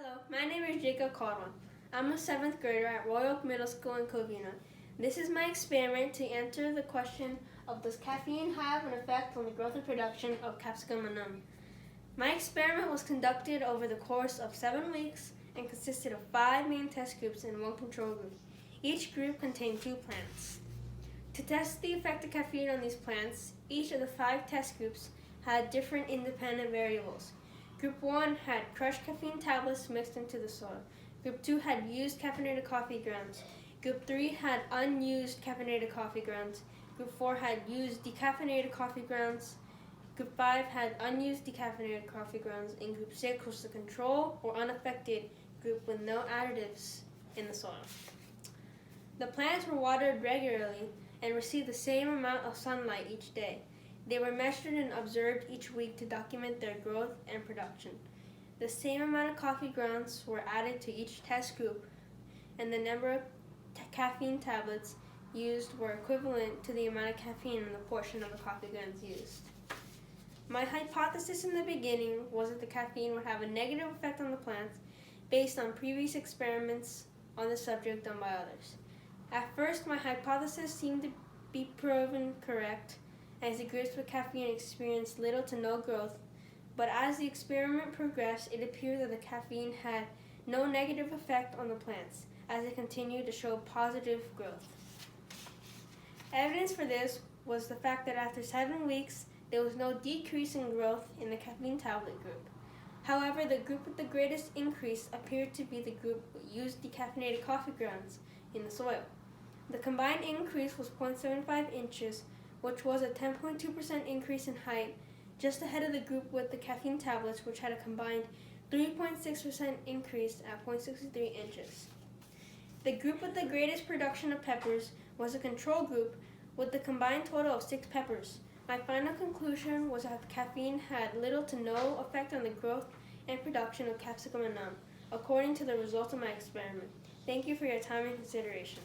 Hello, my name is Jacob Caldwell. I'm a 7th grader at Royal Oak Middle School in Covina. This is my experiment to answer the question of does caffeine have an effect on the growth and production of capsicum annuum. My experiment was conducted over the course of 7 weeks and consisted of 5 main test groups and 1 control group. Each group contained 2 plants. To test the effect of caffeine on these plants, each of the 5 test groups had different independent variables. Group 1 had crushed caffeine tablets mixed into the soil. Group 2 had used caffeinated coffee grounds. Group 3 had unused caffeinated coffee grounds. Group 4 had used decaffeinated coffee grounds. Group 5 had unused decaffeinated coffee grounds. And Group 6 was the control or unaffected group with no additives in the soil. The plants were watered regularly and received the same amount of sunlight each day. They were measured and observed each week to document their growth and production. The same amount of coffee grounds were added to each test group, and the number of caffeine tablets used were equivalent to the amount of caffeine in the portion of the coffee grounds used. My hypothesis in the beginning was that the caffeine would have a negative effect on the plants based on previous experiments on the subject done by others. At first, my hypothesis seemed to be proven correct, as the groups with caffeine experienced little to no growth, but as the experiment progressed, it appeared that the caffeine had no negative effect on the plants, as they continued to show positive growth. Evidence for this was the fact that after 7 weeks, there was no decrease in growth in the caffeine tablet group. However, the group with the greatest increase appeared to be the group that used decaffeinated coffee grounds in the soil. The combined increase was 0.75 inches, which was a 10.2% increase in height, just ahead of the group with the caffeine tablets, which had a combined 3.6% increase at 0.63 inches. The group with the greatest production of peppers was a control group with the combined total of 6 peppers. My final conclusion was that caffeine had little to no effect on the growth and production of capsicum annuum, according to the results of my experiment. Thank you for your time and consideration.